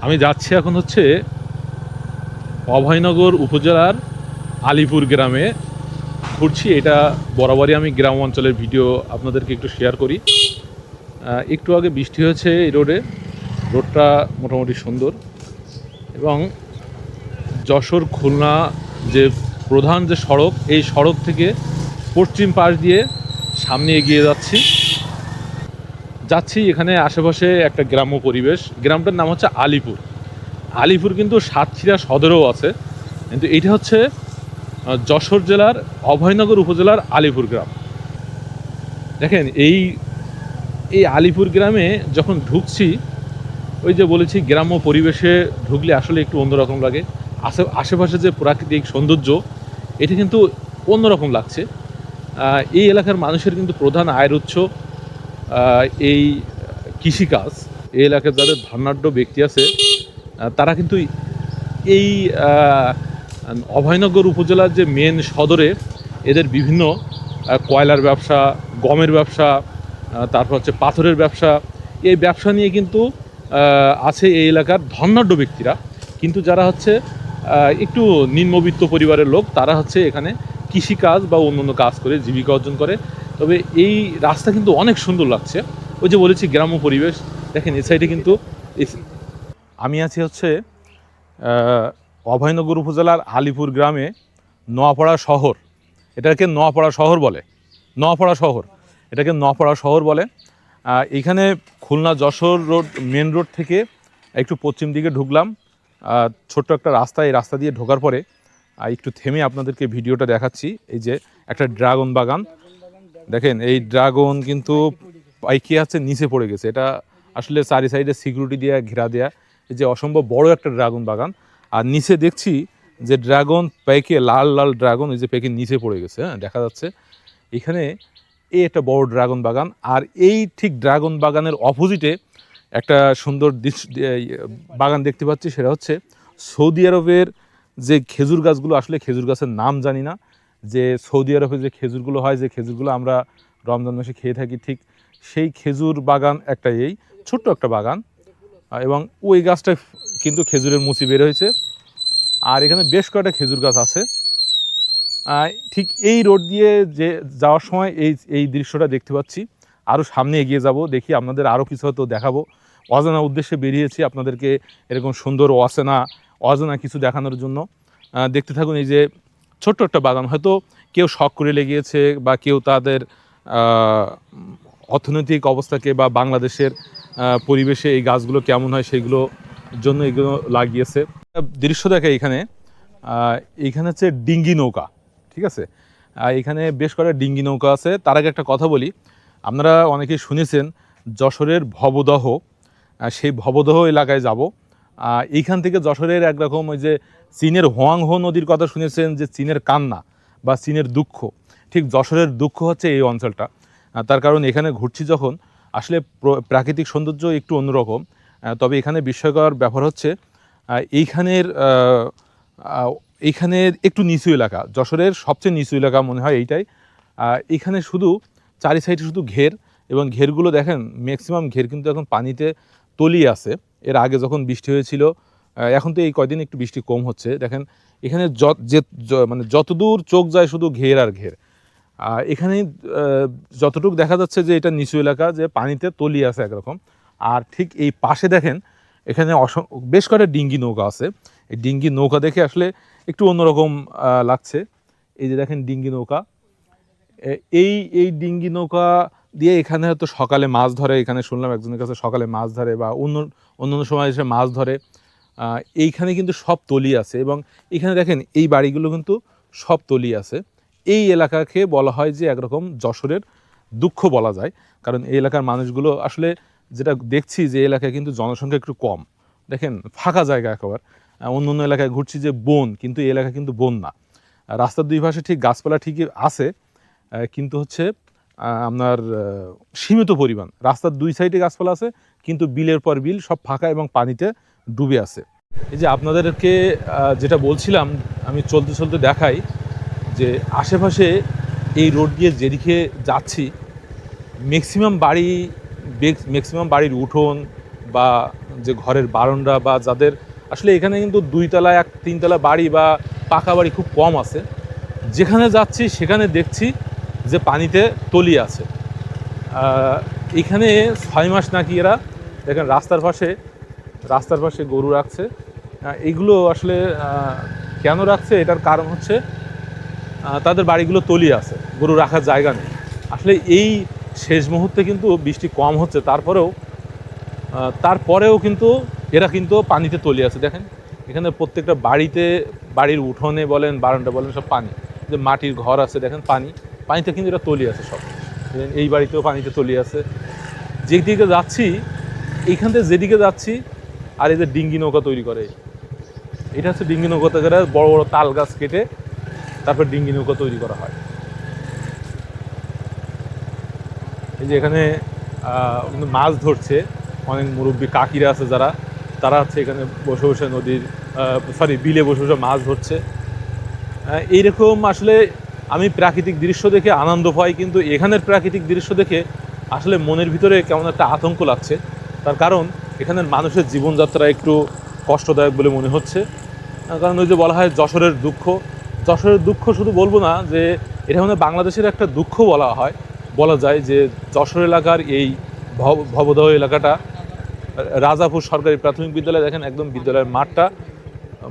আমি যাচ্ছি এখন হচ্ছে অভয়নগর উপজেলার আলিপুর গ্রামে ঘুরছি। এটা বরাবরই আমি গ্রাম অঞ্চলের ভিডিও আপনাদেরকে একটু শেয়ার করি। একটু আগে বৃষ্টি হয়েছে এই রোডটা মোটামুটি সুন্দর, এবং যশোর খুলনা যে প্রধান যে সড়ক, এই সড়ক থেকে পশ্চিম পাশ দিয়ে সামনে এগিয়ে যাচ্ছি। এখানে আশেপাশে একটা গ্রাম্য পরিবেশ। গ্রামটার নাম হচ্ছে আলিপুর। আলিপুর কিন্তু সাতক্ষীরা সদরেও আছে, কিন্তু এটা হচ্ছে যশোর জেলার অভয়নগর উপজেলার আলিপুর গ্রাম। দেখেন এই আলিপুর গ্রামে যখন ঢুকছি, ওই যে বলেছি গ্রাম্য পরিবেশে ঢুকলে আসলে একটু অন্যরকম লাগে। আশেপাশে যে প্রাকৃতিক সৌন্দর্য, এটা কিন্তু অন্যরকম লাগছে। এই এলাকার মানুষের কিন্তু প্রধান আয়ের উৎস এই কৃষিকাজ। এই এলাকার যাদের ধনাঢ্য ব্যক্তি আছে, তারা কিন্তু এই অভয়নগর উপজেলার যে মেন সদরে এদের বিভিন্ন কয়লার ব্যবসা, গমের ব্যবসা, তারপর হচ্ছে পাথরের ব্যবসা, এই ব্যবসা নিয়ে কিন্তু আছে এই এলাকার ধনাঢ্য ব্যক্তিরা। কিন্তু যারা হচ্ছে একটু নিম্নবিত্ত পরিবারের লোক, তারা হচ্ছে এখানে কৃষিকাজ বা অন্যান্য কাজ করে জীবিকা অর্জন করে। তবে এই রাস্তা কিন্তু অনেক সুন্দর লাগছে। ওই যে বলেছি গ্রাম্য পরিবেশ। দেখেন এই সাইডে কিন্তু আমি আছি হচ্ছে অভয়নগর উপজেলার আলিপুর গ্রামে, নোয়াপাড়া শহর। এটাকে নোয়াপাড়া শহর বলে, নোয়াপাড়া শহর, এটাকে নোয়াপাড়া শহর বলে। এখানে Khulna Jessore road, main road থেকে একটু পশ্চিম দিকে ঢুকলাম, ছোট্ট একটা রাস্তা। এই রাস্তা দিয়ে ঢোকার পরে একটু থেমে আপনাদেরকে ভিডিওটা দেখাচ্ছি। এই যে একটা ড্রাগন বাগান, দেখেন এই ড্রাগন কিন্তু পাইকে আছে, নিচে পড়ে গেছে। এটা আসলে চারি সাইডে সিকিউরিটি দিয়ে ঘেরা দেয়া। এই যে অসম্ভব বড় একটা ড্রাগন বাগান, আর নিচে দেখছি যে ড্রাগন পেকে, লাল লাল ড্রাগন এই যে পেকে নিচে পড়ে গেছে। হ্যাঁ, দেখা যাচ্ছে এখানে এই একটা বড় ড্রাগন বাগান। আর এই ঠিক ড্রাগন বাগানের অপোজিটে একটা সুন্দর বাগান দেখতে পাচ্ছি। সেটা হচ্ছে সৌদি আরবের যে খেজুর গাছগুলো, আসলে খেজুর গাছের নাম জানি না, যে সৌদি আরবে যে খেজুরগুলো হয়, যে খেজুরগুলো আমরা রমজান মাসে খেয়ে থাকি, ঠিক সেই খেজুর বাগান একটা, এই ছোট্ট একটা বাগান। এবং ওই গাছটা কিন্তু খেজুরের মুচি বের হয়েছে। আর এখানে বেশ কয়েকটা খেজুর গাছ আছে। ঠিক এই রোড দিয়ে যে যাওয়ার সময় এই দৃশ্যটা দেখতে পাচ্ছি। আরও সামনে এগিয়ে যাব, দেখি আপনাদের আরও কিছু হয়তো দেখাবো। অজানা উদ্দেশ্যে বেরিয়েছি আপনাদেরকে এরকম সুন্দর অজানা কিছু দেখানোর জন্য। দেখতে থাকুন। এই যে ছোট্ট একটা বাগান, হয়তো কেউ শখ করে লেগিয়েছে, বা কেউ তাদের অর্থনৈতিক অবস্থাকে বা বাংলাদেশের পরিবেশে এই গাছগুলো কেমন হয় সেইগুলোর জন্য এগুলো লাগিয়েছে। দৃশ্য দেখে এইখানে হচ্ছে ডিঙ্গি নৌকা, ঠিক আছে। এখানে বেশ কয়েকটা ডিঙ্গি নৌকা আছে। তার আগে একটা কথা বলি, আপনারা অনেকেই শুনেছেন যশোরের ভবদহ, সেই ভবদহ এলাকায় যাব। এইখান থেকে যশোরের একরকম ওই যে চীনের হোয়াংহো নদীর কথা শুনেছেন, যে চীনের কান্না বা চীনের দুঃখ, ঠিক যশোরের দুঃখ হচ্ছে এই অঞ্চলটা। তার কারণ এখানে ঘুরছি যখন, আসলে প্রাকৃতিক সৌন্দর্য একটু অন্যরকম। তবে এখানে বিস্ময়কর ব্যাপার হচ্ছে এইখানের একটু নিচু এলাকা, যশোরের সবচেয়ে নিচু এলাকা মনে হয় এইটাই। এখানে শুধু চারি সাইডে শুধু ঘের, এবং ঘেরগুলো দেখেন ম্যাক্সিমাম ঘের কিন্তু এখন পানিতে তলিয়ে আছে। এর আগে যখন বৃষ্টি হয়েছিল, এখন তো এই কয়দিন একটু বৃষ্টি কম হচ্ছে। দেখেন এখানে মানে যতদূর চোখ যায় শুধু ঘের আর ঘের। এখানে যতটুকু দেখা যাচ্ছে যে এটা নিচু এলাকা, যে পানিতে তলিয়ে আছে একরকম। আর ঠিক এই পাশে দেখেন এখানে বেশ কয়েকটা ডিঙ্গি নৌকা আছে। এই ডিঙ্গি নৌকা দেখে আসলে একটু অন্যরকম লাগছে। এই যে দেখেন ডিঙ্গি নৌকা, এই ডিঙ্গি নৌকা দিয়ে এখানে হয়তো সকালে মাছ ধরে। এখানে শুনলাম একজনের কাছে সকালে মাছ ধরে, বা অন্য সময় এসে মাছ ধরে। এইখানে কিন্তু সব তলিয়ে আছে, এবং এখানে দেখেন এই বাড়িগুলো কিন্তু সব তলিয়ে আছে। এই এলাকাকে বলা হয় যে একরকম যশোরের দুঃখ বলা যায়। কারণ এই এলাকার মানুষগুলো আসলে, যেটা দেখছি যে এলাকায় কিন্তু জনসংখ্যা একটু কম। দেখেন ফাঁকা জায়গা একেবারে। অন্য অন্য এলাকায় ঘুরছি যে বন, কিন্তু এই এলাকা কিন্তু বন না। রাস্তার দুই পাশে ঠিক গাছপালা ঠিকই আছে, কিন্তু হচ্ছে আপনার সীমিত পরিমাণ। রাস্তার দুই সাইডে গাছপালা আছে, কিন্তু বিলের পর বিল সব ফাঁকা এবং পানিতে ডুবে আছে। এই যে আপনাদেরকে যেটা বলছিলাম, আমি চলতে চলতে দেখাই যে আশেপাশে এই রোড দিয়ে যেদিকে যাচ্ছি, ম্যাক্সিমাম বাড়ির উঠোন বা যে ঘরের বারান্দা বা যাদের আসলে এখানে কিন্তু 2 তলা 3 তলা বাড়ি বা পাকা বাড়ি খুব কম আছে, যেখানে যাচ্ছি সেখানে দেখছি যে পানিতে তলিয়ে আছে। এখানে 6 মাস নাকি এরা দেখেন রাস্তার পাশে গরু রাখছে। এইগুলো আসলে কেন রাখছে এটার কারণ হচ্ছে তাদের বাড়িগুলো তলিয়ে আছে, গরু রাখার জায়গা নেই। আসলে এই শেষ মুহূর্তে কিন্তু বৃষ্টি কম হচ্ছে, তারপরেও কিন্তু এরা কিন্তু পানিতে তলিয়ে আছে। দেখেন এখানে প্রত্যেকটা বাড়ির উঠোনে বলেন বারান্দা বলেন সব পানি, যে মাটির ঘর আছে দেখেন পানিতে কিন্তু এরা তলিয়ে আছে সব। এই বাড়িতেও পানিতে তলিয়ে আছে। যেদিকে যাচ্ছি এইখান থেকে যেদিকে যাচ্ছি, আর এই যে ডিঙ্গি নৌকা তৈরি করে, এটা হচ্ছে ডিঙ্গি নৌকা তৈরি করে, বড় বড় তাল গাছ কেটে তারপর ডিঙ্গি নৌকা তৈরি করা হয়। এই যে এখানে মাছ ধরছে অনেক মুরব্বী কাকিরা আছে তারা হচ্ছে এখানে বসে বসে বিলে বসে বসে মাছ ধরছে। এইরকম আসলে আমি প্রাকৃতিক দৃশ্য দেখে আনন্দ পাই, কিন্তু এখানের প্রাকৃতিক দৃশ্য দেখে আসলে মনের ভিতরে কেমন একটা আতঙ্ক লাগছে। তার কারণ এখানের মানুষের জীবনযাত্রা একটু কষ্টদায়ক বলে মনে হচ্ছে। কারণ ওই যে বলা হয় যশোরের দুঃখ শুধু বলবো না, যে এটা মানে বাংলাদেশের একটা দুঃখ বলা যায় যে যশোর এলাকার এই ভবদহ এলাকাটা, রাজাপুর সরকারি প্রাথমিক বিদ্যালয় দেখেন একদম বিদ্যালয়ের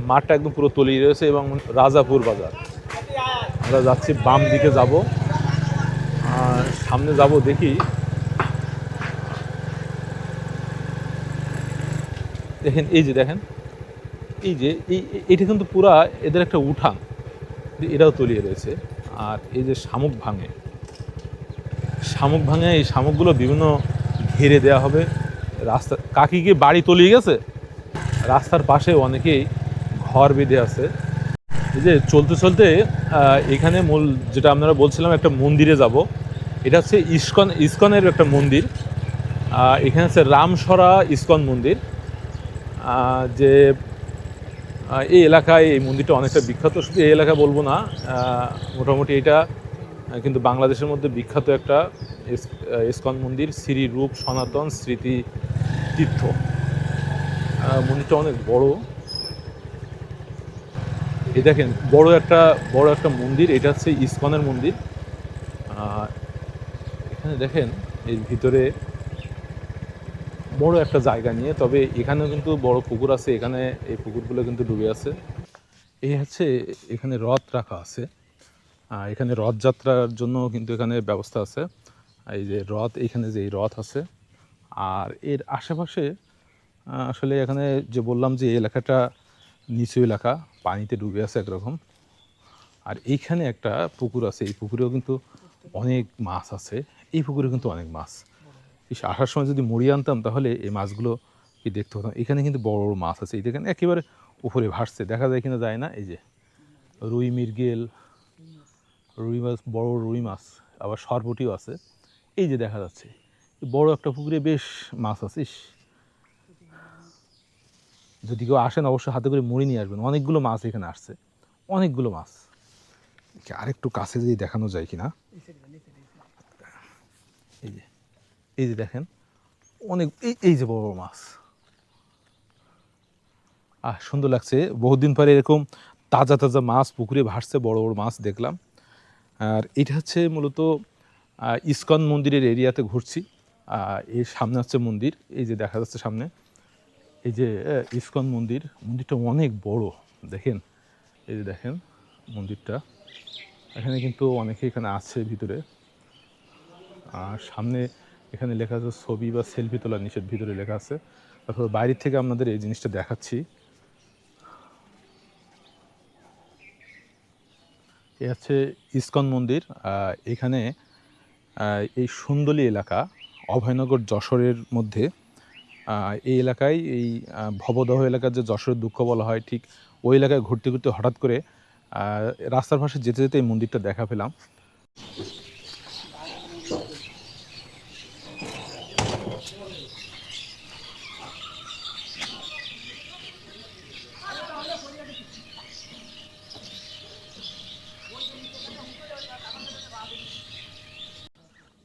মাঠটা একদম পুরো তলিয়ে রয়েছে, এবং রাজাপুর বাজার। আমরা যাচ্ছি, বাম দিকে যাব, সামনে যাব, দেখি দেখেন এই যে এইটা কিন্তু পুরা এদের একটা উঠান, এটাও তলিয়ে রয়েছে। আর এই যে শামুক ভাঙে এই শামুকগুলো বিভিন্ন ঘিরে দেওয়া হবে রাস্তা। কাকিকে বাড়ি তলিয়ে গেছে, রাস্তার পাশে অনেকেই ঘর বেঁধে আছে। এই যে চলতে এখানে মূল যেটা আপনারা বলছিলাম একটা মন্দিরে যাব, এটা হচ্ছে ইসকনের একটা মন্দির। এখানে হচ্ছে রামসরা ইসকন মন্দির, যে এই এলাকায় এই মন্দিরটা অনেকটা বিখ্যাত। শুধু এই এলাকা বলবো না, মোটামুটি এটা কিন্তু বাংলাদেশের মধ্যে বিখ্যাত একটা ইসকন মন্দির, শ্রী রূপ সনাতন স্মৃতি তীর্থ। মন্দিরটা অনেক বড়। এই দেখেন বড় একটা মন্দির, এটা হচ্ছে ইসকনের মন্দির। এখানে দেখেন এর ভিতরে বড় একটা জায়গা নিয়ে, তবে এখানেও কিন্তু বড় পুকুর আছে, এখানে এই পুকুরগুলো কিন্তু ডুবে আছে। এই হচ্ছে এখানে রথ রাখা আছে, এখানে রথযাত্রার জন্য কিন্তু এখানে ব্যবস্থা আছে। এই যে এখানে যে এই রথ আছে, আর এর আশেপাশে আসলে এখানে যে বললাম যে এই এলাকাটা নিচু এলাকা, পানিতে ডুবে আছে একরকম। আর এইখানে একটা পুকুর আছে, এই পুকুরেও কিন্তু অনেক মাছ আছে, এই পুকুরে কিন্তু অনেক মাছ। আসার সময় যদি মুড়ি আনতাম তাহলে এই মাছগুলো কি দেখতে হতাম। এখানে কিন্তু বড় বড় মাছ আছে, এই দেখেন একেবারে উপরে ভাসছে, দেখা যায় কিনা যায় না। এই যে রুই মৃগেল, রুই মাছ, বড় রুই মাছ, আবার সরপুঁটিও আছে। এই যে দেখা যাচ্ছে বড় একটা পুকুরে বেশ মাছ আছে। যদি কেউ আসেন অবশ্যই হাতে করে মুড়ি নিয়ে আসবেন, অনেকগুলো মাছ এখানে আসছে, অনেকগুলো মাছ। আরেকটু কাছে যদি দেখানো যায় কিনা, এই যে দেখেন অনেক, এই যে বড় বড় মাছ, সুন্দর লাগছে। বহুদিন পরে এরকম তাজা তাজা মাছ পুকুরে ভাসছে, বড় বড় মাছ দেখলাম। আর এটা হচ্ছে মূলত ইসকন মন্দিরের এরিয়াতে ঘুরছি। এর সামনে হচ্ছে মন্দির, এই যে দেখা যাচ্ছে সামনে, এই যে ইসকন মন্দিরটা অনেক বড়। দেখেন এই যে দেখেন মন্দিরটা, এখানে কিন্তু অনেকে এখানে আছে ভিতরে। আর সামনে এখানে লেখা আছে ছবি বা সেলফি তোলা নিষেধ, ভিতরে লেখা আছে। তারপর বাইরের থেকে আপনাদের এই জিনিসটা দেখাচ্ছি। এ হচ্ছে ইসকন মন্দির। এখানে এই সুন্দলী এলাকা, অভয়নগর যশোরের মধ্যে, এই এলাকায় এই ভবদহ এলাকার যে যশোরের দুঃখ বলা হয়, ঠিক ওই এলাকায় ঘুরতে ঘুরতে হঠাৎ করে রাস্তার পাশে যেতে যেতে এই মন্দিরটা দেখা পেলাম।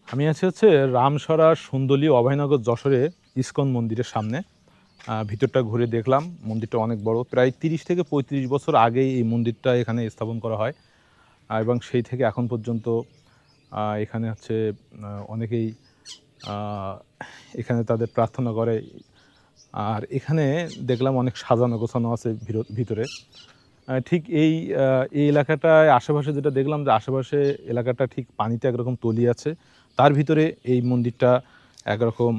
আমি আছি হচ্ছে রামসরা সুন্দলী অভয়নগর যশোরে ইসকন মন্দিরের সামনে। ভিতরটা ঘুরে দেখলাম, মন্দিরটা অনেক বড়, প্রায় 30 থেকে 35 বছর আগেই এই মন্দিরটা এখানে স্থাপন করা হয়। এবং সেই থেকে এখন পর্যন্ত এখানে হচ্ছে অনেকেই এখানে তাদের প্রার্থনা করে। আর এখানে দেখলাম অনেক সাজানো গোছানো আছে ভিতরে। ঠিক এই এলাকাটায় আশেপাশে যেটা দেখলাম, যে আশেপাশে এলাকাটা ঠিক পানিতে একরকম তলিয়ে আছে, তার ভিতরে এই মন্দিরটা একরকম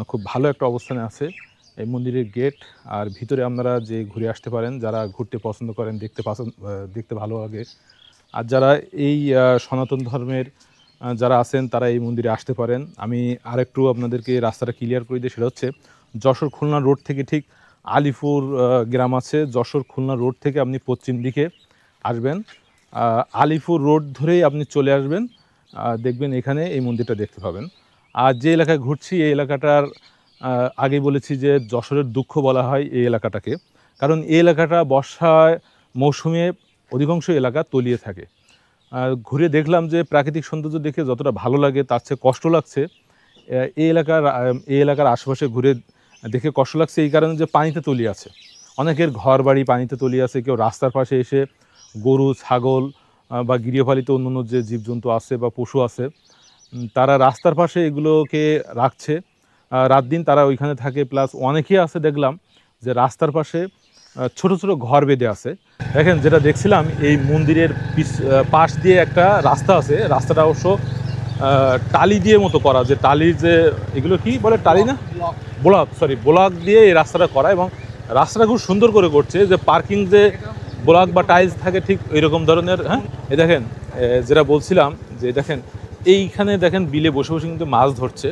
খুব ভালো একটা অবস্থানে আছে। এই মন্দিরের গেট আর ভিতরে আপনারা যে ঘুরে আসতে পারেন, যারা ঘুরতে পছন্দ করেন, দেখতে ভালো লাগে। আর যারা এই সনাতন ধর্মের যারা আছেন তারা এই মন্দিরে আসতে পারেন। আমি আরেকটু আপনাদেরকে রাস্তাটা ক্লিয়ার করে দিই, সেটা হচ্ছে যশোর খুলনা রোড থেকে ঠিক আলিপুর গ্রাম আছে, যশোর খুলনা রোড থেকে আপনি পশ্চিম দিকে আসবেন, আলিপুর রোড ধরেই আপনি চলে আসবেন, দেখবেন এখানে এই মন্দিরটা দেখতে পাবেন। আর যে এলাকায় ঘুরছি এই এলাকাটার আগেই বলেছি যে যশোরের দুঃখ বলা হয় এই এলাকাটাকে, কারণ এই এলাকাটা বর্ষায় মৌসুমে অধিকাংশ এলাকা তলিয়ে থাকে। ঘুরে দেখলাম যে প্রাকৃতিক সৌন্দর্য দেখে যতটা ভালো লাগে তার চেয়ে কষ্ট লাগছে এই এলাকার আশেপাশে ঘুরে দেখে কষ্ট লাগছে, এই কারণে যে পানিতে তলিয়ে আছে, অনেকের ঘর বাড়ি পানিতে তলিয়ে আছে। কেউ রাস্তার পাশে এসে গরু ছাগল বা গৃহপালিত অন্যান্য যে জীবজন্তু আছে বা পশু আছে, তারা রাস্তার পাশে এগুলোকে রাখছে, রাত দিন তারা ওইখানে থাকে। প্লাস অনেকেই আছে দেখলাম যে রাস্তার পাশে ছোট ছোট ঘর বেঁধে আছে। দেখেন, যেটা দেখছিলাম এই মন্দিরের পাশ দিয়ে একটা রাস্তা আছে, রাস্তাটা অবশ্য টালি দিয়ে মতো করা, যে টালির যে এগুলো কি বলে টালি না, ব্লক দিয়ে এই রাস্তাটা করা, এবং রাস্তাটা খুব সুন্দর করে করছে, যে পার্কিং যে ব্লক বা টাইলস থাকে ঠিক এরকম ধরনের। হ্যাঁ, এই দেখেন যেটা বলছিলাম, যে দেখেন এইখানে দেখেন বিলে বসে বসে কিন্তু মাছ ধরছে।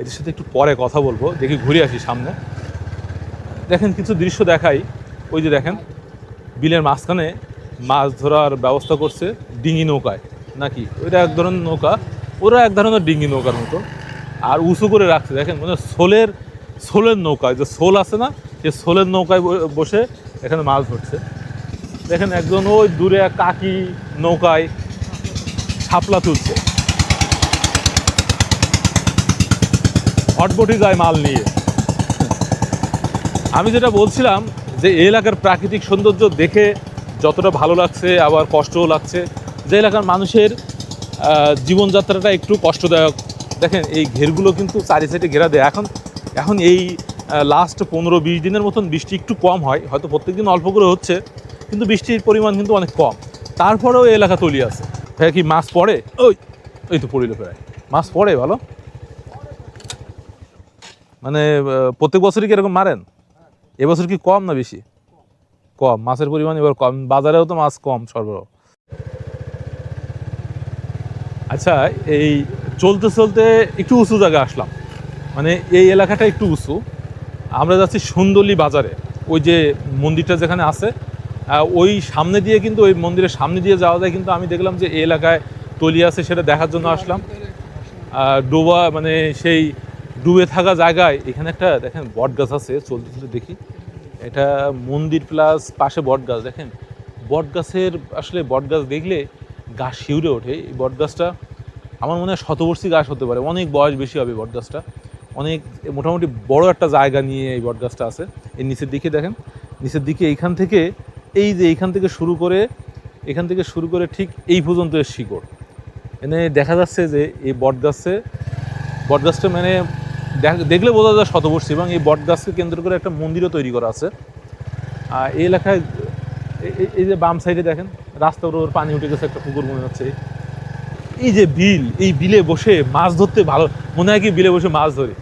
এদের সাথে একটু পরে কথা বলবো, দেখি ঘুরে আসি সামনে। দেখেন কিছু দৃশ্য দেখাই, ওই যে দেখেন বিলের মাঝখানে মাছ ধরার ব্যবস্থা করছে ডিঙি নৌকায়, নাকি ওইটা এক ধরনের নৌকা, ওরা এক ধরনের ডিঙি নৌকার মতো, আর উঁচু করে রাখছে। দেখেন মানে সোলের নৌকায়, যে সোল আছে না, সে সোলের নৌকায় বসে এখানে মাছ ধরছে। দেখেন একজন ওই দূরে এক কাকি নৌকায় শাপলা তুলছে, হটবটি যায় মাল নিয়ে। আমি যেটা বলছিলাম যে এই এলাকার প্রাকৃতিক সৌন্দর্য দেখে যতটা ভালো লাগছে আবার কষ্টও লাগছে, যে এলাকার মানুষের জীবনযাত্রাটা একটু কষ্টদায়ক। দেখেন এই ঘেরগুলো কিন্তু চারি সাইডে ঘেরা দেয়। এখন এই লাস্ট 15-20 দিনের মতন বৃষ্টি একটু কম হয়, হয়তো প্রত্যেকদিন অল্প করে হচ্ছে, কিন্তু বৃষ্টির পরিমাণ কিন্তু অনেক কম। তারপরেও এই এলাকা তলিয়ে আছে। ভাইয়া কি মাছ পড়ে? ওই তো পড়িল, প্রায় মাছ পড়ে ভালো। মানে প্রত্যেক বছরই কি এরকম মারেন? এবছর কি কম না বেশি? কম, মাছের পরিমাণ এবার কম, বাজারেও তো মাছ কম সরবরাহ। আচ্ছা, এই চলতে চলতে একটু উঁচু জায়গায় আসলাম, মানে এই এলাকাটা একটু উঁচু। আমরা যাচ্ছি সুন্দরলি বাজারে, ওই যে মন্দিরটা যেখানে আছে ওই সামনে দিয়ে, কিন্তু ওই মন্দিরের সামনে দিয়ে যাওয়া যায়, কিন্তু আমি দেখলাম যে এই এলাকায় তলিয়ে আছে, সেটা দেখার জন্য আসলাম। ডোবা মানে সেই ডুবে থাকা জায়গায় এখানে একটা দেখেন বট গাছ আছে, চলতে চলতে দেখি এটা মন্দির প্লাস পাশে বট গাছ। দেখেন বট গাছের, আসলে বট গাছ দেখলে গাছ শিউরে ওঠে। এই বট গাছটা আমার মনে হয় শতবর্ষী গাছ হতে পারে, অনেক বয়স বেশি হবে বট গাছটা, অনেক মোটামুটি বড় একটা জায়গা নিয়ে এই বট গাছটা আছে। এর নিচের দিকে দেখেন, নিচের দিকে এইখান থেকে এইখান থেকে শুরু করে ঠিক এই পর্যন্ত এর শিকড়। এনে দেখা যাচ্ছে যে এই বট গাছটা মানে দেখলে বোঝা যায় শতবর্ষী, এবং এই বট গাছকে কেন্দ্র করে একটা মন্দিরও তৈরি করা আছে। আর এই এলাকায় এই যে বাম সাইডে দেখেন রাস্তার উপর পানি উঠে গেছে, একটা পুকুর মনে হচ্ছে। এই যে বিল, এই বিলে বসে মাছ ধরতে ভালো মনে হয়, কি বিলে বসে মাছ ধরি।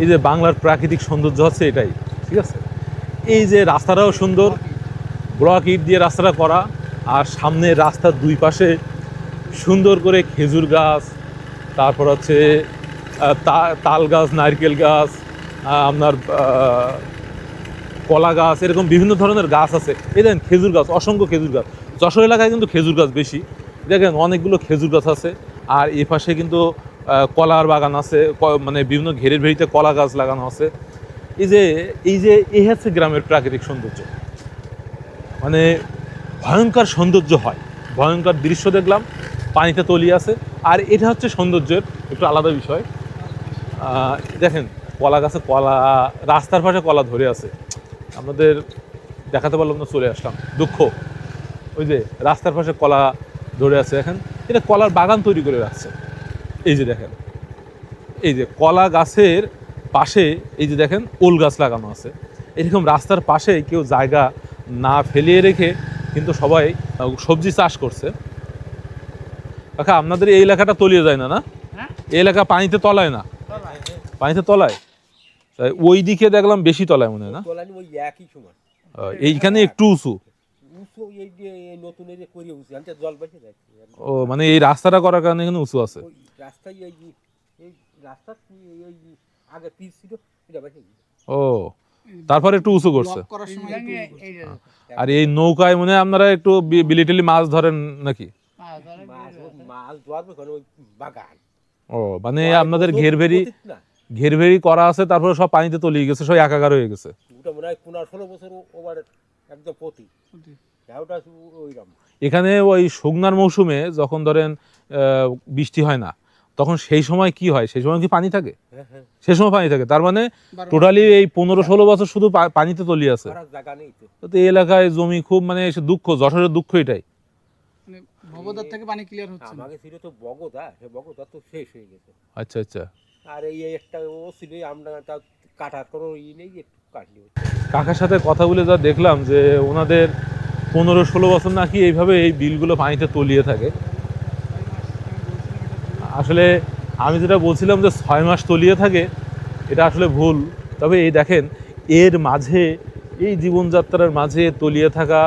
এই যে বাংলার প্রাকৃতিক সৌন্দর্য হচ্ছে এটাই, ঠিক আছে। এই যে রাস্তাটাও সুন্দর, ব্লক ইট দিয়ে রাস্তাটা করা, আর সামনে রাস্তার দুই পাশে সুন্দর করে খেজুর গাছ, তারপর হচ্ছে তাল গাছ, নারকেল গাছ, আপনার কলা গাছ, এরকম বিভিন্ন ধরনের গাছ আছে। এই দেখেন খেজুর গাছ, অসংখ্য খেজুর গাছ। যশোর এলাকায় কিন্তু খেজুর গাছ বেশি, দেখেন অনেকগুলো খেজুর গাছ আছে। আর এ পাশে কিন্তু কলার বাগান আছে, মানে বিভিন্ন ঘেরের ভেড়িতে কলা গাছ লাগানো আছে। এই হচ্ছে গ্রামের প্রাকৃতিক সৌন্দর্য, মানে ভয়ঙ্কর সৌন্দর্য হয়, ভয়ঙ্কর দৃশ্য দেখলাম। পানিতে তলিয়ে আছে। আর এটা হচ্ছে সৌন্দর্যের একটু আলাদা বিষয়। দেখেন কলা গাছে কলা, রাস্তার পাশে কলা ধরে আছে, আমাদের দেখাতে পারলাম না, চলে আসলাম, দুঃখ। ওই যে রাস্তার পাশে কলা ধরে আছে, দেখেন এটা কলার বাগান তৈরি করে রাখছে। এই যে দেখেন, এই যে কলা গাছের পাশে এই যে দেখেন ওল গাছ লাগানো আছে। এরকম রাস্তার পাশে কেউ জায়গা না ফেলিয়ে রেখে কিন্তু সবাই সবজি চাষ করছে। কাকা আপনাদের এই এলাকাটা তলিয়ে যায় না? না, এই এলাকা পানিতে তলায় না? পানিতে তলায়। ওই দিকে দেখলাম বেশি তলায় মনে হয় না? এইখানে একটু উঁচু। ও মানে এই রাস্তাটা করার কারণে এখানে উঁচু আছে। ও তারপরে একটু উঁচু করছে। আর এই নৌকায় মনে হয় আপনারা একটু বিলিটিলি মাছ ধরেন নাকি? ও মানে আপনাদের ঘেরভেরি করা আছে, তারপরে সব পানিতে তলিয়ে গেছে, সব একাকার হয়ে গেছে। এখানে ওই শুকনার মৌসুমে যখন ধরেন বৃষ্টি হয় না, তখন সেই সময় কি হয়? সেই সময় কি পানি থাকে? সেই সময় পানি থাকে, তার মানে টোটালি এই 15-16 বছর শুধু পানিতে তলিয়ে আছে। তো এই এলাকায় জমি খুব মানে দুঃখ, যশোরের দুঃখ এটাই। ভগদার থেকে পানি ক্লিয়ার হচ্ছে না। আমাকে ছিল তো বগদা, সে বগদা তো শেষ হয়ে গেছে। আচ্ছা আচ্ছা। আর এই একটা ও ছিল, আমরা তা কাটার কোনো নেই, একটু কাটলি। কাকার সাথে কথা বলে যা দেখলাম যে ওনাদের 15-16 বছর নাকি এইভাবে এই বিলগুলো পানিতে তলিয়ে থাকে। আসলে আমি যেটা বলছিলাম যে 6 মাস তলিয়ে থাকে, এটা আসলে ভুল। তবে এই দেখেন এর মাঝে, এই জীবনযাত্রার মাঝে তলিয়ে থাকা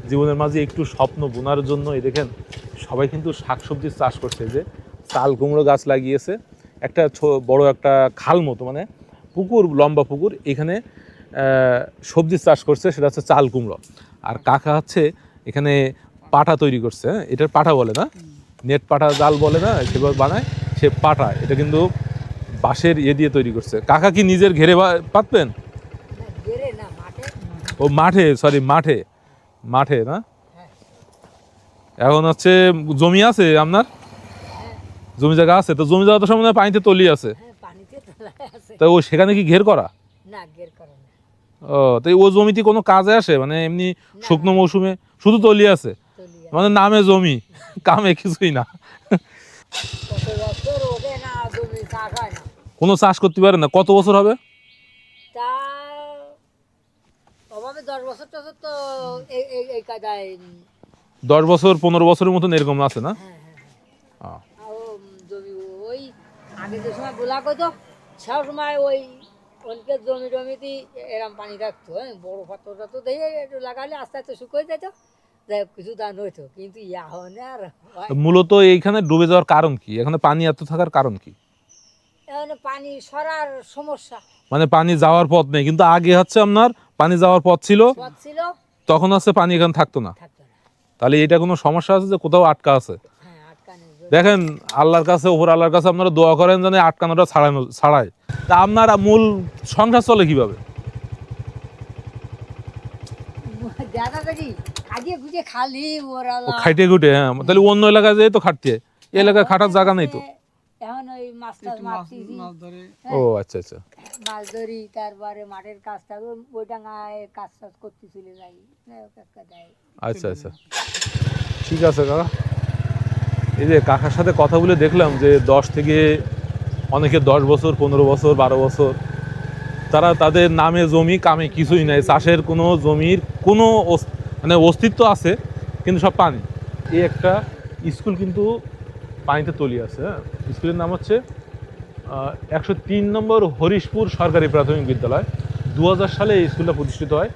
জীবনের মাঝে একটু স্বপ্ন বোনার জন্য এই দেখেন সবাই কিন্তু শাকসবজির চাষ করছে। যে চাল কুমড়ো গাছ লাগিয়েছে, একটা বড় একটা খাল মতো, মানে পুকুর, লম্বা পুকুর, এখানে সবজির চাষ করছে, সেটা হচ্ছে চাল কুমড়ো। আর কাকা হচ্ছে এখানে পাটা তৈরি করছে। এটার পাটা বলে না, নেট পাটা জাল বলে না, সেভাবে বানায় সে পাটা। এটা কিন্তু বাঁশের দিয়ে তৈরি করছে। কাকা কি নিজের ঘেরে পাতবেন? ও মাঠে, সরি মাঠে, মাঠে না। এখন হচ্ছে জমি আছে আপনার? জমি জায়গা আছে, তো জমি জায়গা তো সব পানিতে তলিয়ে আছে। তো ও সেখানে কি ঘের করা? ও তাই ও জমিতে কোনো কাজে আসে? মানে এমনি শুকনো মৌসুমে শুধু তলিয়ে আছে, মানে নামে জমি, কামে কিছুই না। কোনো চাষ করতে পারে না। কত বছর হবে? 10 বছর 15 বছরের মতন এরকম আছে না? আগে যে সময় বোলা করতো সব সময় ওই অনেকের জমি টমিতে এরম পানি থাকতো, হ্যাঁ, বড় পাথর টাথর দিয়ে একটু লাগালে আস্তে আস্তে শুকিয়ে যেত, যাই কিছু দান হইতো। কিন্তু এখন আর মূলত এইখানে ডুবে যাওয়ার কারণ কি? এখানে পানি এত থাকার কারণ কি? এখন পানি সরার সমস্যা, মানে পানি যাওয়ার পথ নেই। কিন্তু আগে হচ্ছে আপনার পানি যাওয়ার পথ ছিল, তখন হচ্ছে পানি এখানে থাকতো না। তাহলে এটা কোনো সমস্যা আছে যে কোথাও আটকা আছে? দেখেন আল্লাহর কাছে, ওপর আল্লাহর কাছে আপনারা দোয়া করেন যেন আটকানোটা ছাড়ায়। তা আপনার মূল সংসার চলে কিভাবে? খাইতে খুঁটে, হ্যাঁ। তাহলে অন্য এলাকায় যেয়ে তো খাটতে, এই এলাকায় খাটার জায়গা নেই তো। ও আচ্ছা আচ্ছা। মাছ ধরি, তারপরে মাঠের কাজ থাকবে, ওই ডাঙায় কাজ টাজ করতে চলে যাই। আচ্ছা আচ্ছা, ঠিক আছে কাকা। এই যে কাকার সাথে কথা বলে দেখলাম যে 10 থেকে অনেকে 10 বছর, 15 বছর, 12 বছর, তারা তাদের নামে জমি, কামে কিছুই নাই। চাষের কোনো জমির কোনো মানে অস্তিত্ব আছে, কিন্তু সব পানি। এই একটা স্কুল কিন্তু পানিতে তলিয়ে আছে। হ্যাঁ, স্কুলের নাম হচ্ছে 103 নম্বর হরিশপুর সরকারি প্রাথমিক বিদ্যালয়। 2000 সালে এই স্কুলটা প্রতিষ্ঠিত হয়।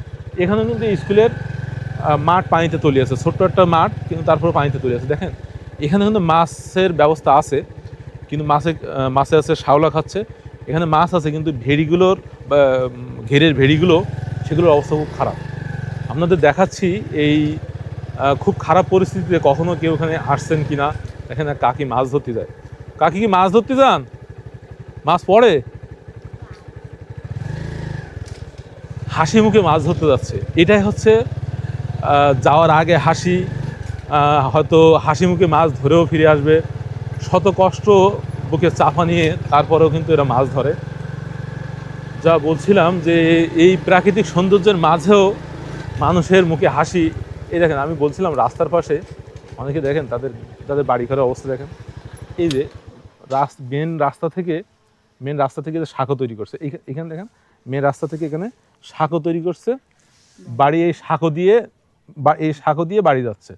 এখানেও কিন্তু এই স্কুলের মাঠ পানিতে তলিয়ে আছে, ছোট্ট একটা মাঠ, কিন্তু তারপরে পানিতে তলিয়ে আছে। দেখেন এখানে কিন্তু মাছের ব্যবস্থা আছে, কিন্তু মাছে আছে শাওলা খাচ্ছে। এখানে মাছ আছে, কিন্তু ভেড়িগুলোর ঘেরের ভেড়িগুলো, সেগুলোর অবস্থা খুব খারাপ। আপনাদের দেখাচ্ছি এই খুব খারাপ পরিস্থিতিতে কখনো কেউ এখানে আসছেন কি না। দেখেন কাকি মাছ ধরতে যায়। কাকি কি মাছ ধরতে যান? মাছ পড়ে? হাসি মুখে মাছ ধরতে যাচ্ছে। এটাই হচ্ছে যাওয়ার আগে হাসি, হয়তো হাসি মুখে মাছ ধরেও ফিরে আসবে, শত কষ্ট বুকে চাপা নিয়ে তারপরেও কিন্তু এরা মাছ ধরে। যা বলছিলাম যে এই প্রাকৃতিক সৌন্দর্যের মাঝেও মানুষের মুখে হাসি। এই দেখেন, আমি বলছিলাম রাস্তার পাশে অনেকে দেখেন তাদের বাড়ি ঘরের অবস্থা দেখেন। এই যে মেন রাস্তা থেকে যে সাঁকো তৈরি করছে, এখানে দেখেন মেন রাস্তা থেকে এখানে সাঁকো তৈরি করছে, বাড়ি এই সাঁকো দিয়ে বাড়ি যাচ্ছে।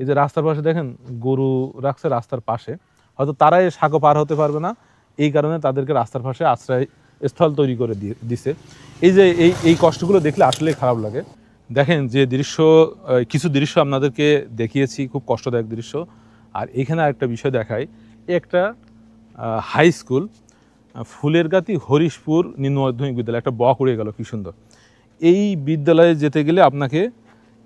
এই যে রাস্তার পাশে দেখেন গরু রাখছে রাস্তার পাশে, হয়তো তারা এই সাঁকো পার হতে পারবে না, এই কারণে তাদেরকে রাস্তার পাশে আশ্রয়স্থল তৈরি করে দিছে। এই যে এই কষ্টগুলো দেখলে আসলেই খারাপ লাগে। দেখেন যে কিছু দৃশ্য আপনাদেরকে দেখিয়েছি, খুব কষ্টদায়ক দৃশ্য। আর এখানে আরেকটা বিষয় দেখাই, একটা হাই স্কুল, ফুলেরগাতি হরিশপুর নিম্ন মাধ্যমিক বিদ্যালয়, একটা বক উড়ে গেল, কি সুন্দর। এই বিদ্যালয়ে যেতে গেলে আপনাকে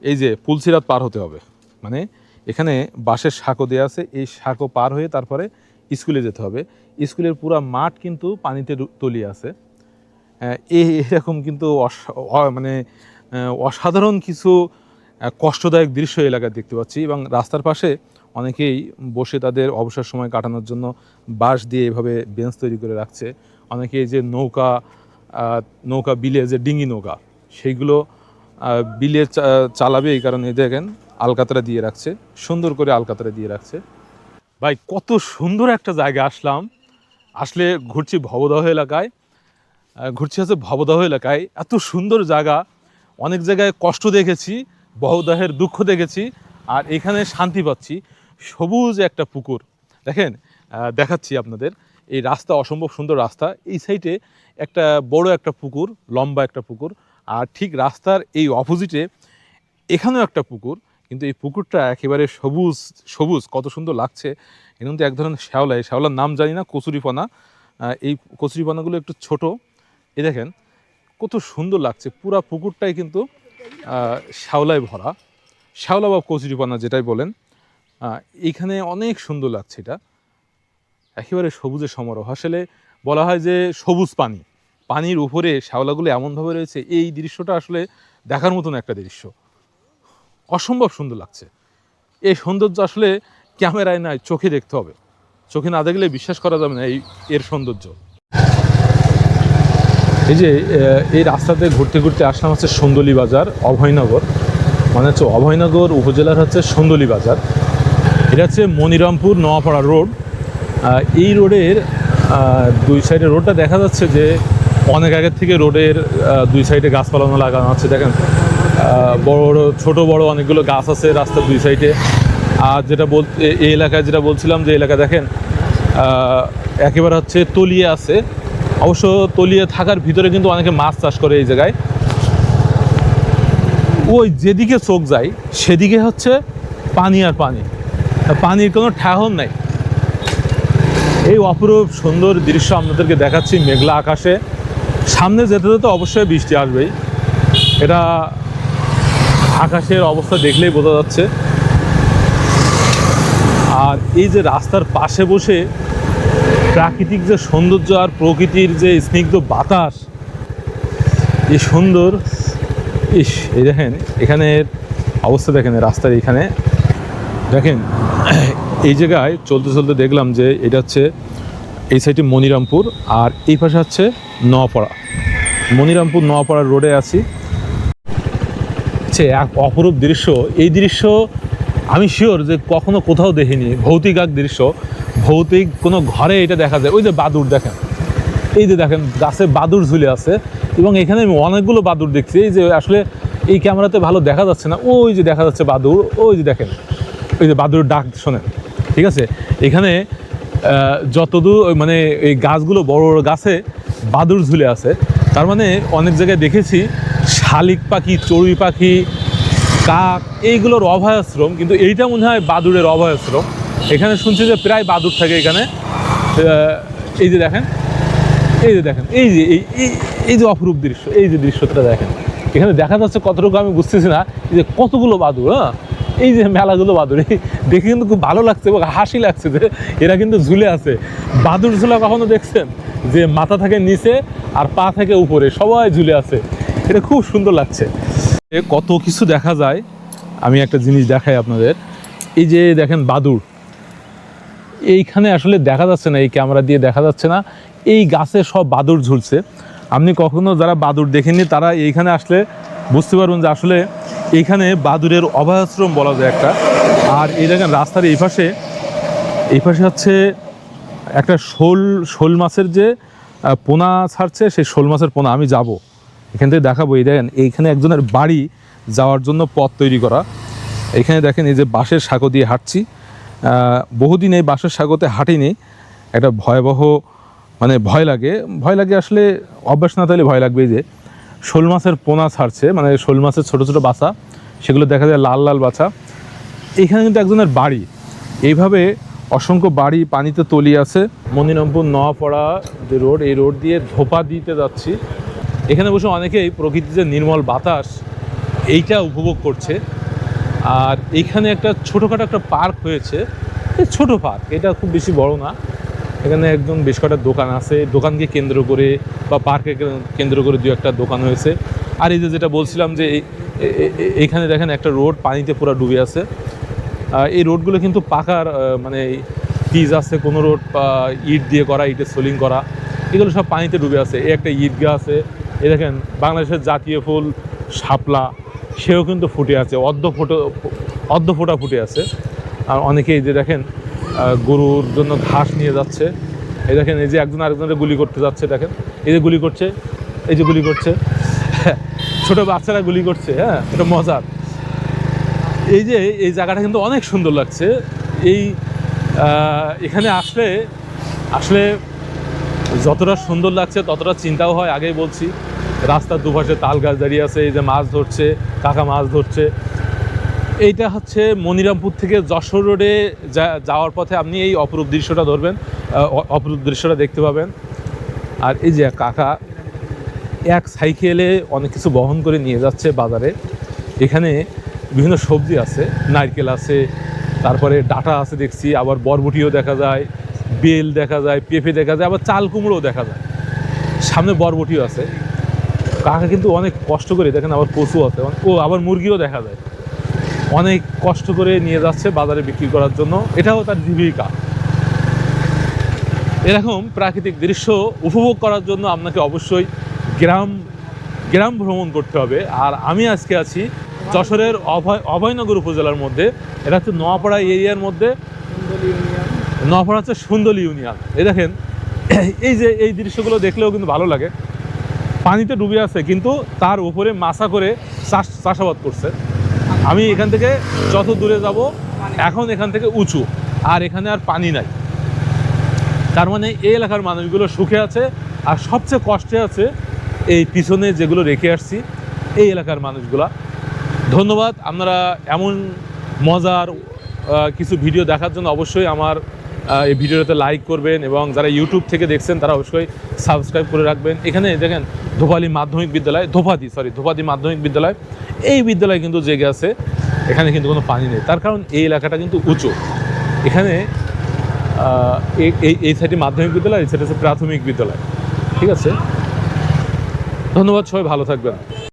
এই যে পুলসিরাত পার হতে হবে, মানে এখানে বাঁশের সাঁকো দেওয়া আছে, এই সাঁকো পার হয়ে তারপরে স্কুলে যেতে হবে। স্কুলের পুরো মাঠ কিন্তু পানিতে তলিয়ে আছে। এরকম কিন্তু মানে অসাধারণ কিছু কষ্টদায়ক দৃশ্য এলাকায় দেখতে পাচ্ছি। এবং রাস্তার পাশে অনেকেই বসে তাদের অবসর সময় কাটানোর জন্য বাঁশ দিয়ে এভাবে বেঞ্চ তৈরি করে রাখছে। অনেকেই যে নৌকা বিলে, যে ডিঙি নৌকা, সেইগুলো বিলে চালাবে, এই কারণে দেখেন আলকাতরা দিয়ে রাখছে, সুন্দর করে আলকাতরা দিয়ে রাখছে। ভাই কত সুন্দর একটা জায়গা আসলে ঘুরছি ভবদহ এলাকায়, এত সুন্দর জায়গা। অনেক জায়গায় কষ্ট দেখেছি, ভবদহের দুঃখ দেখেছি, আর এখানে শান্তি পাচ্ছি। সবুজ একটা পুকুর দেখেন, দেখাচ্ছি আপনাদের। এই রাস্তা অসম্ভব সুন্দর রাস্তা, এই সাইডে একটা বড় একটা পুকুর, লম্বা একটা পুকুর, আর ঠিক রাস্তার এই অপোজিটে এখানেও একটা পুকুর, কিন্তু এই পুকুরটা একেবারে সবুজ, কত সুন্দর লাগছে। এর মধ্যে এক ধরনের শ্যাওলার নাম জানি না, কচুরিপানা। এই কচুরিপানাগুলো একটু ছোট। এই দেখেন কত সুন্দর লাগছে, পুরা পুকুরটাই কিন্তু শ্যাওলায় ভরা, শ্যাওলা বা কচুরিপানা যেটাই বলেন। এইখানে অনেক সুন্দর লাগছে, এটা একেবারে সবুজের সমারোহ। আসলে বলা হয় যে সবুজ পানির উপরে শ্যাওলাগুলো এমনভাবে রয়েছে, এই দৃশ্যটা আসলে দেখার মতন একটা দৃশ্য, অসম্ভব সুন্দর লাগছে। এই সৌন্দর্য আসলে ক্যামেরায় নয়, চোখে দেখতে হবে, চোখে না দেখলে বিশ্বাস করা যাবে না এর সৌন্দর্য। এই যে এই রাস্তাতে ঘুরতে ঘুরতে আসলাম হচ্ছে সন্দলি বাজার, অভয়নগর, মানে হচ্ছে অভয়নগর উপজেলার হচ্ছে সন্দলি বাজার। এটা হচ্ছে মনিরামপুর নোয়াপাড়া রোড। এই রোডের দুই সাইডে রোডটা দেখা যাচ্ছে যে অনেক আগের থেকে রোডের দুই সাইডে গাছপালা লাগানো আছে। দেখেন ছোট বড় অনেকগুলো গাছ আছে রাস্তার দুই সাইডে। আর এই এলাকায় যেটা বলছিলাম, যে এলাকা দেখেন একেবারে হচ্ছে তলিয়ে আছে। অবশ্য তলিয়ে থাকার ভিতরে কিন্তু অনেকে মাছ চাষ করে এই জায়গায়। ওই যেদিকে চোখ যায় সেদিকে হচ্ছে পানি আর পানির কোনো ঠেহন নাই। এই অপরূপ সুন্দর দৃশ্য আপনাদেরকে দেখাচ্ছি মেঘলা আকাশে। সামনে যেতে যেতে অবশ্যই বৃষ্টি আসবেই, এটা আকাশের অবস্থা দেখলেই বোঝা যাচ্ছে। আর এই যে রাস্তার পাশে বসে প্রাকৃতিক যে সৌন্দর্য আর প্রকৃতির যে স্নিগ্ধ বাতাস, এই সুন্দর। এই দেখেন এখানের অবস্থা দেখেন, রাস্তার এইখানে দেখেন, এই জায়গায় চলতে চলতে দেখলাম যে এটা হচ্ছে এই সাইডে মনিরামপুর, আর এই পাশে হচ্ছে নোয়াপাড়া। মনিরামপুর নোয়াপাড়ার রোডে আছি। এক অপরূপ দৃশ্য। এই দৃশ্য আমি শিওর যে কখনো কোথাও দেখিনি। ভৌতিক এক দৃশ্য, ভৌতিক কোনো ঘরে এটা দেখা যায়। ওই যে বাদুড় দেখেন, এই যে দেখেন গাছে বাদুড় ঝুলে আছে, এবং এখানে আমি অনেকগুলো বাদুড় দেখছি। এই যে আসলে এই ক্যামেরাতে ভালো দেখা যাচ্ছে না, ওই যে দেখা যাচ্ছে বাদুড়, ওই যে দেখেন, ওই যে বাদুড় ডাক শোনেন, ঠিক আছে। এখানে যতদূর মানে এই গাছগুলো বড় বড় গাছে বাদুড় ঝুলে আছে, তার মানে অনেক জায়গায় দেখেছি শালিক পাখি, চড়ুই পাখি, কাক, এইগুলোর অভয়াশ্রম, কিন্তু এইটা মনে হয় বাদুড়ের অভয়াশ্রম। এখানে শুনছি যে প্রায় বাদুড় থাকে এখানে। এই যে দেখেন, এই যে অপরূপ দৃশ্য, এই যে দৃশ্যটা দেখেন, এখানে দেখা যাচ্ছে কতটুকু আমি বুঝতেছি না, এই যে কতগুলো বাদুড়, এই যে মেলাগুলো বাদুড়, দেখে কিন্তু খুব ভালো লাগছে এবং হাসি লাগছে যে এরা কিন্তু ঝুলে আছে। বাদুড় ঝুলা কখনো দেখছেন? যে মাথা থেকে নিচে আর পা থেকে উপরে সবাই ঝুলে আছে, এটা খুব সুন্দর লাগছে। কত কিছু দেখা যায়। আমি একটা জিনিস দেখাই আপনাদের, এই যে দেখেন বাদুড়, এইখানে আসলে দেখা যাচ্ছে না, এই ক্যামেরা দিয়ে দেখা যাচ্ছে না, এই গাছে সব বাদুড় ঝুলছে। আপনি কখনো যারা বাদুড় দেখেননি তারা এইখানে আসলে বুঝতে পারবেন যে আসলে এইখানে বাদুড়ের অভয়াশ্রম বলা যায় একটা। আর এই দেখেন রাস্তার এই পাশে হচ্ছে একটা শোল মাছের যে পোনা ছাড়ছে, সেই শোল মাছের পোনা আমি যাব, এখান থেকে দেখাবো। এই দেখেন এইখানে একজনের বাড়ি যাওয়ার জন্য পথ তৈরি করা। এখানে দেখেন এই যে বাঁশের সাঁকো দিয়ে হাঁটছি, বহুদিন এই বাঁশের সাঁকোতে হাঁটিনি, একটা ভয়াবহ মানে ভয় লাগে আসলে, অভ্যাস না থাকলে ভয় লাগবে। এই যে শোল মাছের পোনা ছাড়ছে, মানে শোল মাছের ছোটো ছোটো বাচ্চা, সেগুলো দেখা যায় লাল লাল বাচ্চা। এখানে কিন্তু একজনের বাড়ি, এইভাবে অসংখ্য বাড়ি পানিতে তলিয়ে আছে। মনিরামপুর নোয়াপাড়া যে রোড, এই রোড দিয়ে ধোপা দিতে যাচ্ছি। এখানে বসে অনেকেই প্রকৃতির যে নির্মল বাতাস এইটা উপভোগ করছে। আর এইখানে একটা ছোটোখাটো একটা পার্ক হয়েছে, ছোট পার্ক, এটা খুব বেশি বড় না। এখানে একজন বেশ কটা দোকান আছে, দোকানকে কেন্দ্র করে বা পার্কে কেন্দ্র করে দু একটা দোকান হয়েছে। আর এই যে যেটা বলছিলাম যে এইখানে দেখেন একটা রোড পানিতে পুরো ডুবে আছে। এই রোডগুলো কিন্তু পাকার মানে পিচ আছে, কোনো রোড ইট দিয়ে করা, ইটের সোলিং করা, এগুলো সব পানিতে ডুবে আছে। এই একটা ঈদগাহ আছে, এই দেখেন বাংলাদেশের জাতীয় ফুল শাপলা, সেও কিন্তু ফুটে আছে, অর্ধ ফোটা ফুটে আছে। আর অনেকেই যে দেখেন গরুর জন্য ঘাস নিয়ে যাচ্ছে। এই দেখেন এই যে একজন আরেকজনের গুলি করতে যাচ্ছে, দেখেন এই যে গুলি করছে, এই যে গুলি করছে, ছোটো বাচ্চারা গুলি করছে। হ্যাঁ, এটা মজার। এই যে এই জায়গাটা কিন্তু অনেক সুন্দর লাগছে। এখানে আসলে যতটা সুন্দর লাগছে ততটা চিন্তাও হয়। আগেই বলছি, রাস্তার দুপাশে তাল গাছ দাঁড়িয়ে আছে, এই যে মাছ ধরছে, কাকা মাছ ধরছে। এইটা হচ্ছে মনিরামপুর থেকে যশোর রোডে যাওয়ার পথে আপনি এই অপরূপ দৃশ্যটা ধরবেন, অপরূপ দৃশ্যটা দেখতে পাবেন। আর এই যে কাকা এক সাইকেলে অনেক কিছু বহন করে নিয়ে যাচ্ছে বাজারে। এখানে বিভিন্ন সবজি আছে, নারকেল আছে, তারপরে ডাঁটা আছে দেখছি, আবার বরবটিও দেখা যায়, বেল দেখা যায়, পেঁপে দেখা যায়, আবার চাল কুমড়োও দেখা যায়, সামনে বরবটিও আছে। কাকা কিন্তু অনেক কষ্ট করে, দেখেন আবার কচু আছে, আবার মুরগিও দেখা যায়, অনেক কষ্ট করে নিয়ে যাচ্ছে বাজারে বিক্রি করার জন্য। এটাও তার জীবিকা। এরকম প্রাকৃতিক দৃশ্য উপভোগ করার জন্য আপনাকে অবশ্যই গ্রাম ভ্রমণ করতে হবে। আর আমি আজকে আছি যশোরের অভয়নগর উপজেলার মধ্যে, এটা হচ্ছে নোয়াপাড়া এরিয়ার মধ্যে। নোয়াপাড়া হচ্ছে সুন্দলী ইউনিয়ন। এই দেখেন এই যে এই দৃশ্যগুলো দেখলেও কিন্তু ভালো লাগে। পানিতে ডুবে আছে কিন্তু তার উপরে মাছা করে চাষাবাদ করছে। আমি এখান থেকে যত দূরে যাব, এখন এখান থেকে উঁচু, আর এখানে আর পানি নাই। তার মানে এই এলাকার মানুষগুলো সুখে আছে। আর সবচেয়ে কষ্টে আছে এই পিছনে যেগুলো রেখে আসছি, এই এলাকার মানুষগুলা। ধন্যবাদ। আপনারা এমন মজার কিছু ভিডিও দেখার জন্য অবশ্যই আমার এই ভিডিওতে লাইক করবেন, এবং যারা ইউটিউব থেকে দেখছেন তারা অবশ্যই সাবস্ক্রাইব করে রাখবেন। এখানে দেখেন ধোপাদি মাধ্যমিক বিদ্যালয়, এই বিদ্যালয় কিন্তু জেগে আছে। এখানে কিন্তু কোনো পানি নেই, তার কারণ এই এলাকাটা কিন্তু উঁচু। এখানে এই সাইডে মাধ্যমিক বিদ্যালয়, এই সাইডে হচ্ছে প্রাথমিক বিদ্যালয়। ঠিক আছে, ধন্যবাদ, সবাই ভালো থাকবেন।